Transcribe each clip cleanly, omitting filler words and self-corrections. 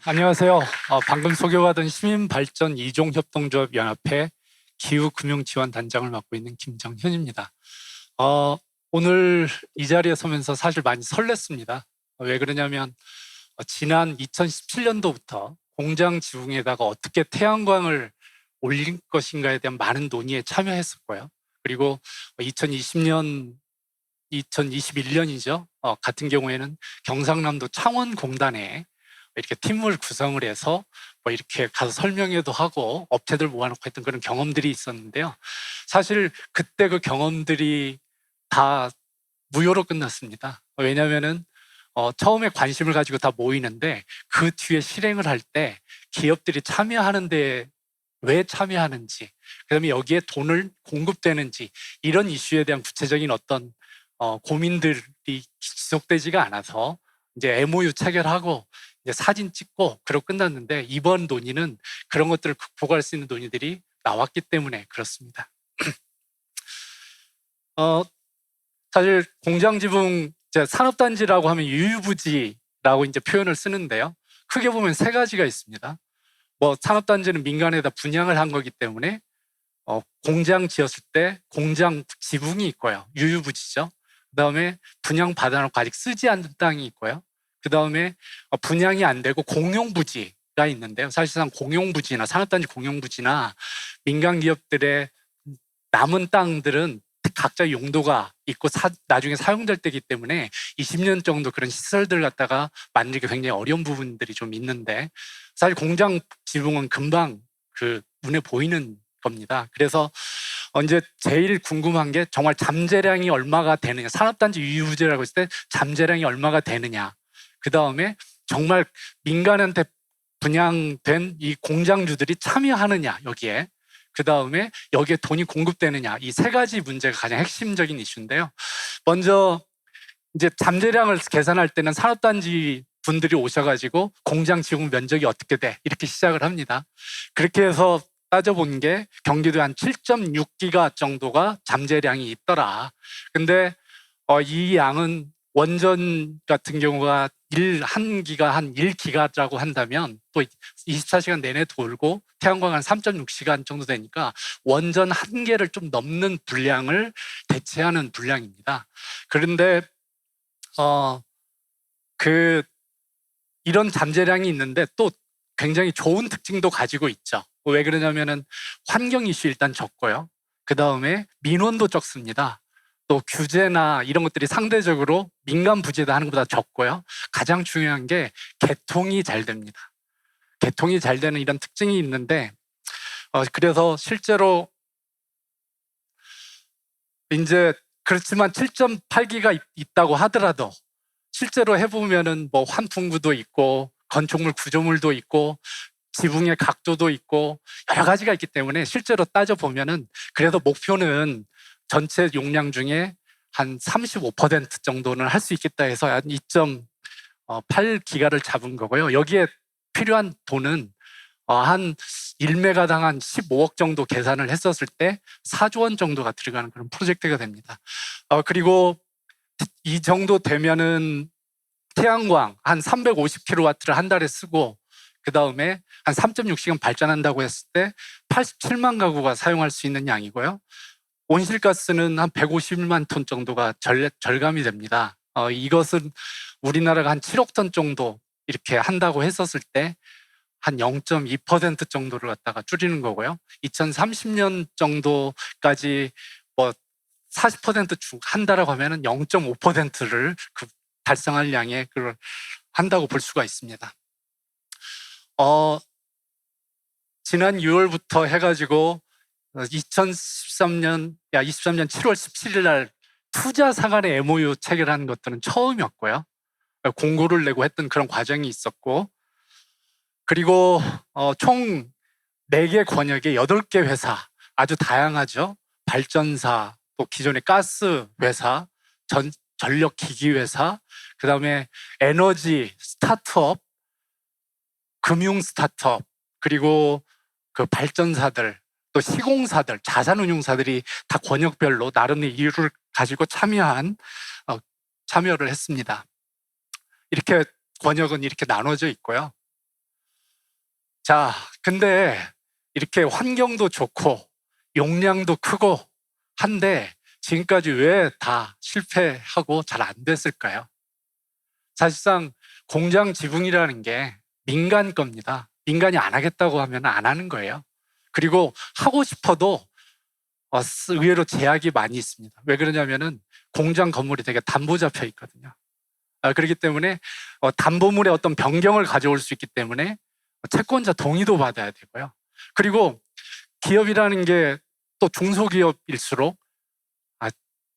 안녕하세요. 방금 소개받은 시민발전 이종협동조합연합회 기후금융지원단장을 맡고 있는 김정현입니다. 오늘 이 자리에 서면서 사실 많이 설렜습니다. 왜 그러냐면 지난 2017년도부터 공장 지붕에다가 어떻게 태양광을 올릴 것인가에 대한 많은 논의에 참여했었고요. 그리고 2020년, 2021년이죠. 같은 경우에는 경상남도 창원공단에 이렇게 팀을 구성을 해서 뭐 이렇게 가서 설명회도 하고 업체들 모아놓고 했던 그런 경험들이 있었는데요. 사실 그때 그 경험들이 다 무효로 끝났습니다. 왜냐하면은 처음에 관심을 가지고 다 모이는데 그 뒤에 실행을 할 때 기업들이 참여하는데 왜 참여하는지, 그다음에 여기에 돈을 공급되는지 이런 이슈에 대한 구체적인 어떤 고민들이 지속되지가 않아서 이제 MOU 체결하고 이제 사진 찍고 그러고 끝났는데, 이번 논의는 그런 것들을 극복할 수 있는 논의들이 나왔기 때문에 그렇습니다. 사실 공장지붕 산업단지라고 하면 유유부지라고 이제 표현을 쓰는데요. 크게 보면 세 가지가 있습니다. 뭐 산업단지는 민간에다 분양을 한 거기 때문에 공장 지었을 때 공장 지붕이 있고요. 유유부지죠. 그 다음에 분양 받아놓고 아직 쓰지 않는 땅이 있고요. 그 다음에 분양이 안 되고 공용부지가 있는데요. 사실상 공용부지나 산업단지 공용부지나 민간 기업들의 남은 땅들은 각자 용도가 있고 나중에 사용될 때이기 때문에 20년 정도 그런 시설들 갖다가 만들기 굉장히 어려운 부분들이 좀 있는데, 사실 공장 지붕은 금방 그 눈에 보이는 겁니다. 그래서 이제 제일 궁금한 게 정말 잠재량이 얼마가 되느냐, 산업단지 유유부지라고 했을 때 잠재량이 얼마가 되느냐, 그 다음에 정말 민간한테 분양된 이 공장주들이 참여하느냐 여기에, 그 다음에 여기에 돈이 공급되느냐, 이 세 가지 문제가 가장 핵심적인 이슈인데요. 먼저 이제 잠재량을 계산할 때는 산업단지 분들이 오셔가지고 공장 지붕 면적이 어떻게 돼 이렇게 시작을 합니다. 그렇게 해서 따져본 게 경기도에 한 7.6기가 정도가 잠재량이 있더라. 근데 이 양은 원전 같은 경우가 한 기가 한 1기가라고 한다면 또 24시간 내내 돌고 태양광 한 3.6시간 정도 되니까 원전 한 개를 좀 넘는 분량을 대체하는 분량입니다. 그런데 이런 잠재량이 있는데 또 굉장히 좋은 특징도 가지고 있죠. 왜 그러냐면은 환경 이슈 일단 적고요. 그 다음에 민원도 적습니다. 또 규제나 이런 것들이 상대적으로 민간 부지에다 하는 것보다 적고요. 가장 중요한 게 개통이 잘 됩니다. 개통이 잘 되는 이런 특징이 있는데, 그래서 실제로 이제 그렇지만 7.8기가 있다고 하더라도 실제로 해보면은 뭐 환풍구도 있고 건축물 구조물도 있고 지붕의 각도도 있고 여러 가지가 있기 때문에 실제로 따져보면은 그래도 목표는 전체 용량 중에 한 35% 정도는 할 수 있겠다 해서 한 2.8기가를 잡은 거고요. 여기에 필요한 돈은 한 1메가당 한 15억 정도 계산을 했었을 때 4조 원 정도가 들어가는 그런 프로젝트가 됩니다. 그리고 이 정도 되면은 태양광 한 350kW를 한 달에 쓰고 그 다음에 한 3.6시간 발전한다고 했을 때 87만 가구가 사용할 수 있는 양이고요. 온실가스는 한 151만 톤 정도가 절감이 됩니다. 이것은 우리나라가 한 7억 톤 정도 이렇게 한다고 했었을 때 한 0.2% 정도를 갖다가 줄이는 거고요. 2030년 정도까지 뭐 40% 한다라고 하면은 0.5%를 달성할 양의 그걸 한다고 볼 수가 있습니다. 지난 6월부터 해가지고 23년 7월 17일 날 투자사 간의 MOU 체결한 것들은 처음이었고요. 공고를 내고 했던 그런 과정이 있었고, 그리고 총 4개 권역에 8개 회사, 아주 다양하죠. 발전사, 또 기존의 가스 회사, 전력기기 회사, 그 다음에 에너지 스타트업, 금융 스타트업, 그리고 그 발전사들, 또 시공사들, 자산운용사들이 다 권역별로 나름의 이유를 가지고 참여를 했습니다. 이렇게 권역은 이렇게 나눠져 있고요. 자, 근데 이렇게 환경도 좋고 용량도 크고 한데 지금까지 왜 다 실패하고 잘 안 됐을까요? 사실상 공장 지붕이라는 게 민간 겁니다. 민간이 안 하겠다고 하면 안 하는 거예요. 그리고 하고 싶어도 의외로 제약이 많이 있습니다. 왜 그러냐면은 공장 건물이 되게 담보 잡혀 있거든요. 그렇기 때문에 담보물의 어떤 변경을 가져올 수 있기 때문에 채권자 동의도 받아야 되고요. 그리고 기업이라는 게 또 중소기업일수록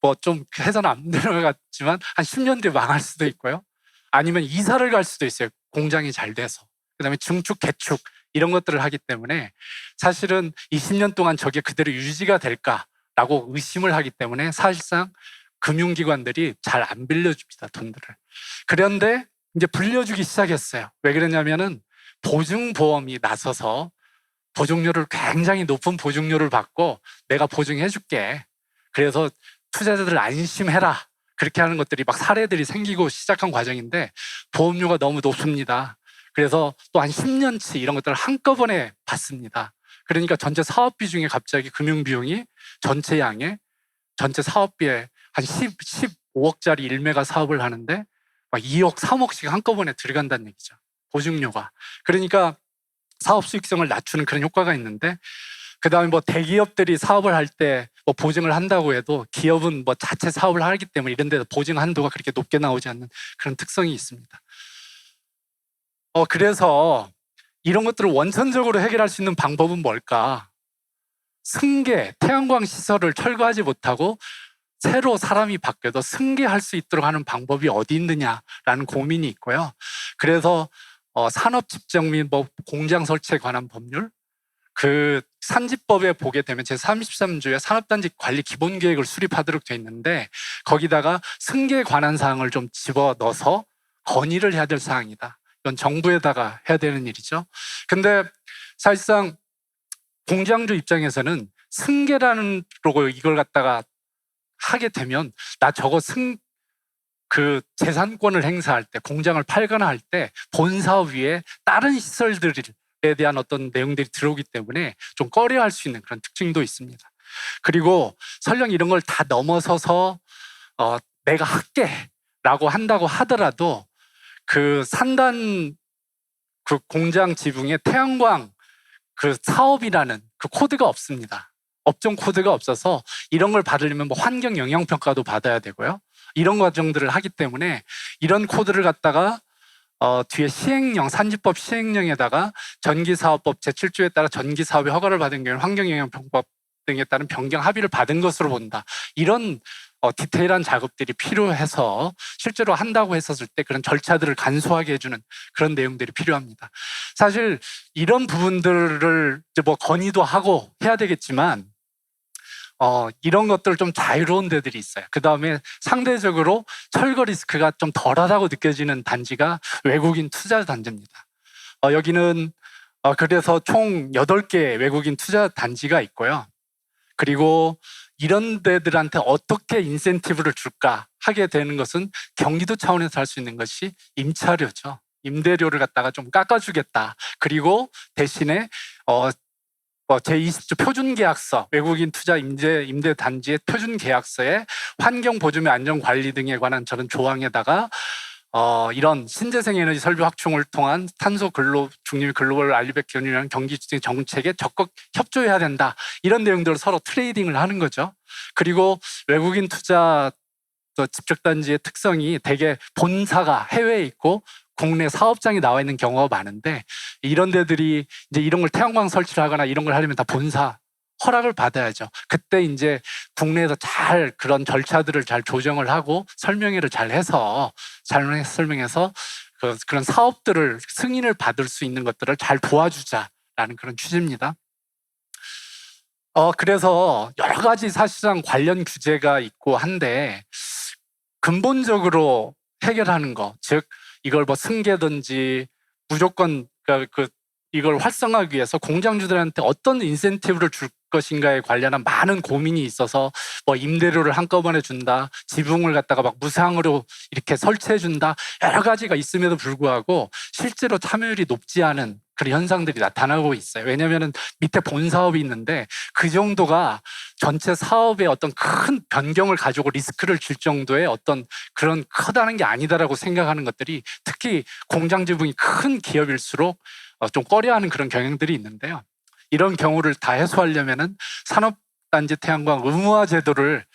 뭐 좀 해서는 안 되는 것 같지만 한 10년 뒤에 망할 수도 있고요. 아니면 이사를 갈 수도 있어요. 공장이 잘 돼서. 그다음에 증축, 개축 이런 것들을 하기 때문에 사실은 20년 동안 저게 그대로 유지가 될까라고 의심을 하기 때문에 사실상 금융기관들이 잘 안 빌려줍니다, 돈들을. 그런데 이제 불려주기 시작했어요. 왜 그러냐면은 보증보험이 나서서 보증료를 굉장히 높은 보증료를 받고 내가 보증해 줄게. 그래서 투자자들 안심해라. 그렇게 하는 것들이 막 사례들이 생기고 시작한 과정인데 보험료가 너무 높습니다. 그래서 또 한 10년치 이런 것들을 한꺼번에 받습니다. 그러니까 전체 사업비 중에 갑자기 금융비용이 전체 양의 전체 사업비에 한 15억짜리 1메가 사업을 하는데 막 2억, 3억씩 한꺼번에 들어간다는 얘기죠. 보증료가. 그러니까 사업 수익성을 낮추는 그런 효과가 있는데 그다음에 뭐 대기업들이 사업을 할 때 뭐 보증을 한다고 해도 기업은 뭐 자체 사업을 하기 때문에 이런 데서 보증 한도가 그렇게 높게 나오지 않는 그런 특성이 있습니다. 그래서 이런 것들을 원천적으로 해결할 수 있는 방법은 뭘까? 승계, 태양광 시설을 철거하지 못하고 새로 사람이 바뀌어도 승계할 수 있도록 하는 방법이 어디 있느냐라는 고민이 있고요. 그래서 산업집정 및 뭐 공장 설치에 관한 법률, 그 산지법에 보게 되면 제33조에 산업단지 관리 기본계획을 수립하도록 되어 있는데 거기다가 승계에 관한 사항을 좀 집어넣어서 건의를 해야 될 사항이다. 이건 정부에다가 해야 되는 일이죠. 근데 사실상 공장주 입장에서는 승계라는 로고 이걸 갖다가 하게 되면 나 저거 그 재산권을 행사할 때 공장을 팔거나 할 때 본사업 위에 다른 시설들에 대한 어떤 내용들이 들어오기 때문에 좀 꺼려할 수 있는 그런 특징도 있습니다. 그리고 설령 이런 걸 다 넘어서서 내가 할게라고 한다고 하더라도 그 산단 그 공장 지붕에 태양광 그 사업이라는 그 코드가 없습니다. 업종 코드가 없어서 이런 걸 받으려면 뭐 환경 영향 평가도 받아야 되고요. 이런 과정들을 하기 때문에 이런 코드를 갖다가 뒤에 시행령, 산지법 시행령에다가 전기사업법 제7조에 따라 전기사업의 허가를 받은 경우 환경영향평법 등에 따른 변경 합의를 받은 것으로 본다. 이런 디테일한 작업들이 필요해서 실제로 한다고 했었을 때 그런 절차들을 간소하게 해주는 그런 내용들이 필요합니다. 사실 이런 부분들을 이제 뭐 건의도 하고 해야 되겠지만 이런 것들 좀 자유로운 데들이 있어요. 그 다음에 상대적으로 철거 리스크가 좀 덜하다고 느껴지는 단지가 외국인 투자 단지입니다. 여기는 그래서 총 8개 외국인 투자 단지가 있고요. 그리고 이런 데들한테 어떻게 인센티브를 줄까 하게 되는 것은 경기도 차원에서 할 수 있는 것이 임차료죠. 임대료를 갖다가 좀 깎아주겠다. 그리고 대신에 제20조 표준계약서, 외국인 투자 임대 단지의 표준계약서에 환경보조 및 안전관리 등에 관한 저런 조항에다가 이런 신재생 에너지 설비 확충을 통한 탄소 중립 글로벌 알리백 기준이라는 경기 정책에 적극 협조해야 된다. 이런 내용들을 서로 트레이딩을 하는 거죠. 그리고 외국인 투자 집적단지의 특성이 대개 본사가 해외에 있고 국내 사업장이 나와 있는 경우가 많은데 이런 데들이 이제 이런 걸 태양광 설치를 하거나 이런 걸 하려면 다 본사 허락을 받아야죠. 그때 이제 국내에서 잘 그런 절차들을 잘 조정을 하고 설명회를 잘 해서 설명해서 그런 사업들을 승인을 받을 수 있는 것들을 잘 도와주자라는 그런 취지입니다. 그래서 여러 가지 사실상 관련 규제가 있고 한데 근본적으로 해결하는 거, 즉 이걸 뭐 승계든지 무조건 이걸 활성화하기 위해서 공장주들한테 어떤 인센티브를 줄 것인가에 관련한 많은 고민이 있어서 뭐 임대료를 한꺼번에 준다, 지붕을 갖다가 막 무상으로 이렇게 설치해 준다, 여러 가지가 있음에도 불구하고 실제로 참여율이 높지 않은 그런 현상들이 나타나고 있어요. 왜냐하면 밑에 본 사업이 있는데 그 정도가 전체 사업의 어떤 큰 변경을 가지고 리스크를 줄 정도의 어떤 그런 커다란 게 아니다라고 생각하는 것들이 특히 공장 지분이 큰 기업일수록 좀 꺼려하는 그런 경향들이 있는데요. 이런 경우를 다 해소하려면은 산업단지 태양광 의무화 제도를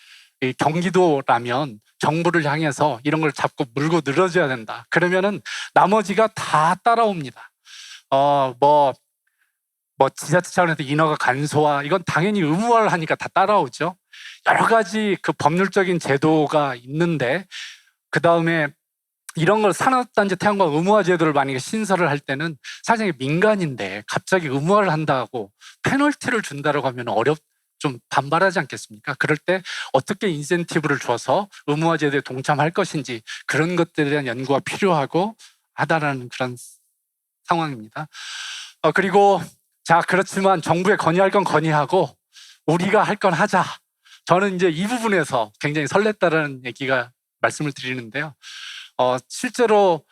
이 경기도라면 정부를 향해서 이런 걸 잡고 물고 늘어져야 된다. 그러면은 나머지가 다 따라옵니다. 뭐 지자체 차원에서 인허가 간소화 이건 당연히 의무화를 하니까 다 따라오죠. 여러 가지 그 법률적인 제도가 있는데 그 다음에 이런 걸 산업단지 태양광 의무화 제도를 만약에 신설을 할 때는 사실 민간인데 갑자기 의무화를 한다고 페널티를 준다고 하면 좀 반발하지 않겠습니까? 그럴 때 어떻게 인센티브를 줘서 의무화 제도에 동참할 것인지 그런 것들에 대한 연구가 필요하고 하다라는 그런 상황입니다. 그리고 자 그렇지만 정부에 건의할 건 건의하고 우리가 할 건 하자. 저는 이제 이 부분에서 굉장히 설렜다라는 얘기가 말씀을 드리는데요. 실제로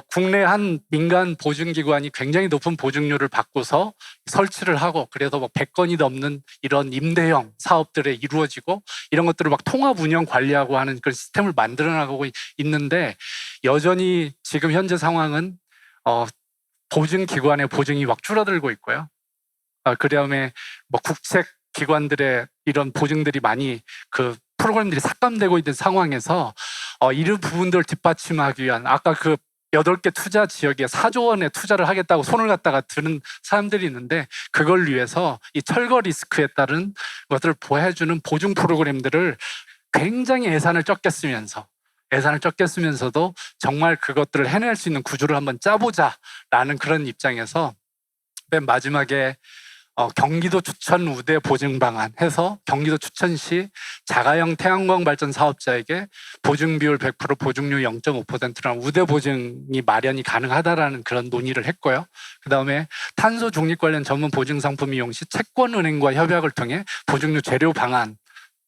국내 한 민간 보증기관이 굉장히 높은 보증료를 받고서 설치를 하고 그래서 뭐 100건이 넘는 이런 임대형 사업들에 이루어지고 이런 것들을 막 통합 운영 관리하고 하는 그런 시스템을 만들어 나가고 있는데 여전히 지금 현재 상황은 보증기관의 보증이 막 줄어들고 있고요. 그다음에 뭐 국책 기관들의 이런 보증들이 많이 그 프로그램들이 삭감되고 있는 상황에서 이런 부분들을 뒷받침하기 위한 아까 그 8개 투자 지역에 4조 원의 투자를 하겠다고 손을 갖다가 드는 사람들이 있는데 그걸 위해서 이 철거 리스크에 따른 것들을 보호해주는 보증 프로그램들을 굉장히 예산을 적게 쓰면서도 정말 그것들을 해낼 수 있는 구조를 한번 짜보자라는 그런 입장에서 맨 마지막에 경기도 추천 우대 보증 방안 해서 경기도 추천시 자가용 태양광 발전 사업자에게 보증 비율 100% 보증료 0.5%라는 우대 보증이 마련이 가능하다라는 그런 논의를 했고요. 그 다음에 탄소 중립 관련 전문 보증 상품 이용 시 채권은행과 협약을 통해 보증료 재료 방안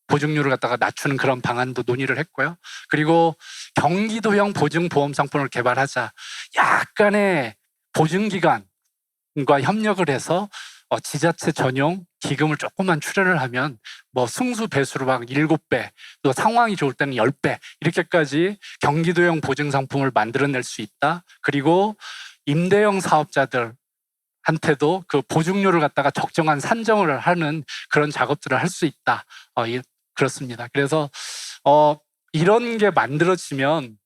보증료를 갖다가 낮추는 그런 방안도 논의를 했고요. 그리고 경기도형 보증보험 상품을 개발하자. 약간의 보증기관과 협력을 해서 지자체 전용 기금을 조금만 출연을 하면 뭐 승수 배수로 막 7배, 또 상황이 좋을 때는 10배 이렇게까지 경기도형 보증 상품을 만들어낼 수 있다. 그리고 임대형 사업자들한테도 그 보증료를 갖다가 적정한 산정을 하는 그런 작업들을 할 수 있다. 그렇습니다. 그래서 이런 게 만들어지면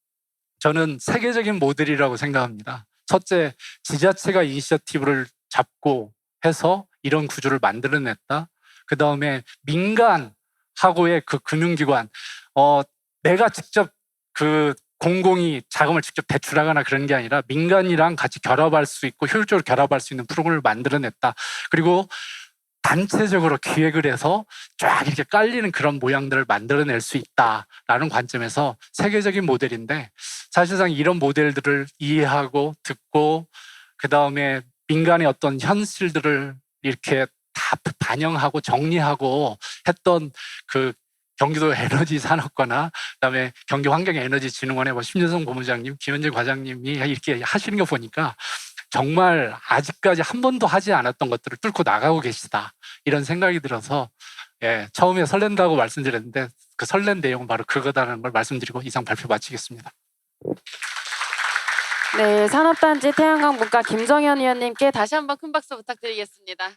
저는 세계적인 모델이라고 생각합니다. 첫째, 지자체가 이니셔티브를 잡고 해서 이런 구조를 만들어냈다. 그 다음에 민간하고의 그 금융기관, 내가 직접 그 공공이 자금을 직접 대출하거나 그런 게 아니라 민간이랑 같이 결합할 수 있고 효율적으로 결합할 수 있는 프로그램을 만들어냈다. 그리고 단체적으로 기획을 해서 쫙 이렇게 깔리는 그런 모양들을 만들어낼 수 있다라는 관점에서 세계적인 모델인데 사실상 이런 모델들을 이해하고 듣고 그 다음에 민간의 어떤 현실들을 이렇게 다 반영하고 정리하고 했던 그 경기도 에너지 산업과나 그다음에 경기환경에너지진흥원의 심재성 본부장님, 김현재 과장님이 이렇게 하시는 거 보니까 정말 아직까지 한 번도 하지 않았던 것들을 뚫고 나가고 계시다 이런 생각이 들어서 처음에 설렌다고 말씀드렸는데 그 설렌 내용은 바로 그거다라는 걸 말씀드리고 이상 발표 마치겠습니다. 네, 산업단지 태양광 문과 김정현 위원님께 다시 한번 큰 박수 부탁드리겠습니다.